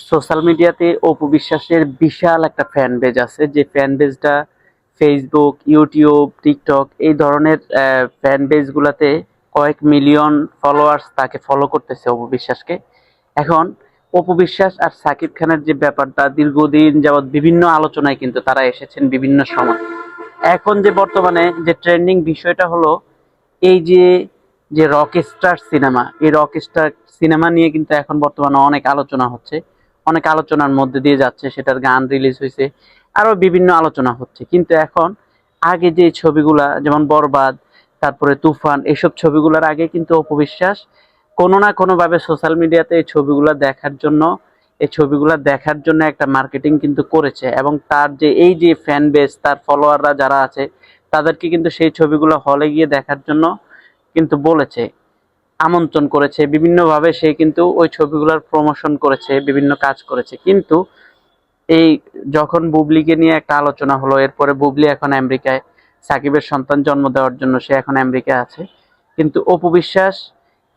Social মিডিয়াতে অপু বিশ্বাসের বিশাল একটা ফ্যান বেজ আছে, যে ফ্যান বেজটা ফেসবুক, ইউটিউব, টিকটক এই ধরনের ফ্যান বেজগুলোতে কয়েক মিলিয়ন ফলোয়ার্স তাকে ফলো করতেছে অপু বিশ্বাসকে। এখন অপু বিশ্বাস আর সাকিব খানের যে ব্যাপারটা দীর্ঘদিন যাবৎ বিভিন্ন আলোচনায় কিন্তু তারা এসেছেন বিভিন্ন সময়। এখন যে বর্তমানে যে ট্রেন্ডিং বিষয়টা হলো এই যে যে রকস্টার সিনেমা, এই রকস্টার সিনেমা নিয়ে কিন্তু এখন বর্তমানে অনেক আলোচনা হচ্ছে, অনেক আলোচনার মধ্যে দিয়ে যাচ্ছে, সেটার গান রিলিজ হয়েছে, আরো বিভিন্ন আলোচনা হচ্ছে। কিন্তু এখন আগে যে ছবিগুলা যেমন বরবাদ, তারপরে তুফান, এইসব ছবিগুলোর আগে কিন্তু অপু বিশ্বাস কোনো না কোনো ভাবে সোশ্যাল মিডিয়াতে এই ছবিগুলা দেখার জন্য একটা মার্কেটিং কিন্তু করেছে, এবং তার যে এই যে ফ্যান বেস, তার ফলোয়াররা যারা আছে তাদেরকে কিন্তু সেই ছবিগুলো হলে গিয়ে দেখার জন্য কিন্তু বলেছে, আমন্ত্রণ করেছে বিভিন্নভাবে। সে কিন্তু ওই ছবিগুলোর প্রমোশন করেছে, বিভিন্ন কাজ করেছে। কিন্তু এই যখন বুবলিকে নিয়ে একটা আলোচনা হলো, এরপরে বুবলি এখন আমেরিকায় সাকিবের সন্তান জন্ম দেওয়ার জন্য সে এখন আমেরিকায় আছে। কিন্তু অপু বিশ্বাস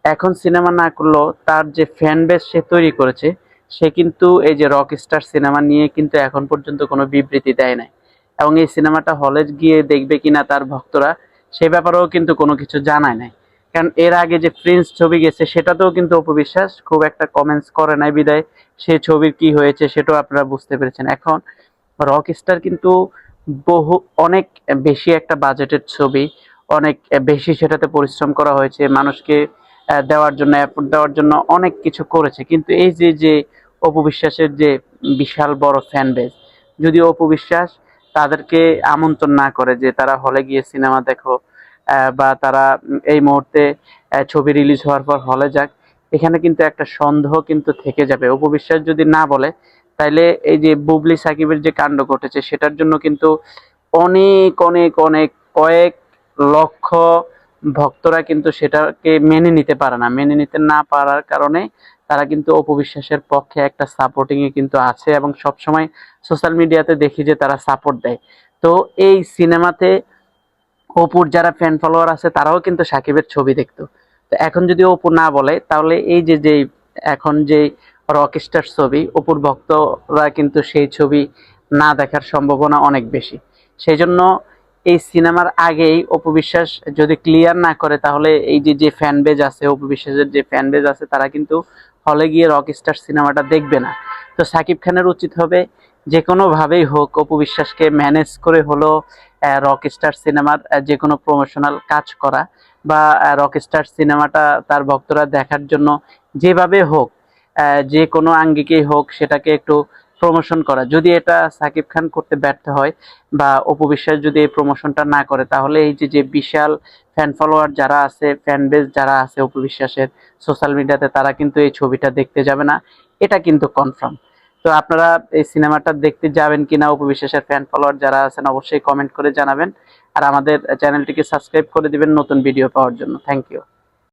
এখন সিনেমা না করলেও তার যে ফ্যান বেস সে তৈরি করেছে, সে কিন্তু এই যে রকস্টার সিনেমা নিয়ে কিন্তু এখন পর্যন্ত কোনো বিবৃতি দেয় নাই, এবং এই সিনেমাটা হলে গিয়ে দেখবে কিনা তার ভক্তরা সে ব্যাপারেও কিন্তু কোনো কিছু জানায় নাই। কারণ এর আগে যে প্রিন্স ছবি গেছে সেটাতেও কিন্তু অপু বিশ্বাস খুব একটা কমেন্টস করে নাই, বিদায় সেই ছবির কি হয়েছে সেটাও আপনারা বুঝতে পেরেছেন। এখন রকস্টার কিন্তু বহু অনেক বেশি একটা বাজেটের ছবি, অনেক বেশি সেটাতে পরিশ্রম করা হয়েছে, মানুষকে দেওয়ার জন্য, এফোর্ট দেওয়ার জন্য অনেক কিছু করেছে। কিন্তু এই যে যে অপু বিশ্বাসের যে বিশাল বড় ফ্যান বেস, যদি অপু বিশ্বাস তাদেরকে আমন্ত্রণ না করে যে তারা হলে গিয়ে সিনেমা দেখো, বা তারা এই মুহূর্তে ছবি রিলিজ হওয়ার পর হলে যাক, এখানে কিন্তু একটা সন্দেহ কিন্তু থেকে যাবে। অপু বিশ্বাস যদি না বলে, তাইলে এই যে বুবলি সাকিবের যে কাণ্ড ঘটেছে সেটার জন্য কিন্তু অনেক অনেক অনেক কয়েক লক্ষ ভক্তরা কিন্তু সেটাকে মেনে নিতে পারে না। মেনে নিতে না পারার কারণে তারা কিন্তু অপু বিশ্বাসের পক্ষে একটা সাপোর্টিং এ কিন্তু আছে, এবং সবসময় সোশ্যাল মিডিয়াতে দেখি যে তারা সাপোর্ট দেয়। তো এই সিনেমাতে অপুর যারা ফ্যান ফলোয়ার আছে তারাও কিন্তু সাকিবের ছবি দেখতো। তো এখন যদি অপু না বলে, তাহলে এই যে যে এখন যে রকস্টার ছবি, অপুর ভক্তরা কিন্তু সেই ছবি না দেখার সম্ভাবনা অনেক বেশি। সেই জন্য এই সিনেমার আগেই অপু বিশ্বাস যদি ক্লিয়ার না করে, তাহলে এই যে যে ফ্যান বেজ আছে, অপু বিশ্বাসের যে ফ্যান বেজ আছে, তারা কিন্তু হলে গিয়ে রকস্টার সিনেমাটা দেখবে না। তো সাকিব খানের উচিত হবে যে কোনো ভাবেই হোক অপু বিশ্বাসকে ম্যানেজ করে হলো রকস্টার সিনেমার যে কোনো প্রমোশনাল কাজ করা, বা রকস্টার সিনেমাটা তার ভক্তরা দেখার জন্য যেভাবে হোক, যে কোনো আঙ্গিকেই হোক সেটাকে একটু প্রমোশন করা। যদি এটা সাকিব খান করতে ব্যর্থ হয়, বা অপু বিশ্বাস যদি এই প্রমোশনটা না করে, তাহলে এই যে যে বিশাল ফ্যান ফলোয়ার যারা আছে, ফ্যান বেস যারা আছে অপু বিশ্বাসের সোশ্যাল মিডিয়াতে, তারা কিন্তু এই ছবিটা দেখতে যাবে না, এটা কিন্তু কনফার্ম। তো আপনারা এই সিনেমাটা দেখতে যাবেন কিনা, অপু বিশ্বাসের ফ্যান ফলোয়ার যারা আছেন অবশ্যই কমেন্ট করে জানাবেন। আর আমাদের চ্যানেলটিকে সাবস্ক্রাইব করে দিবেন নতুন ভিডিও পাওয়ার জন্য। Thank you.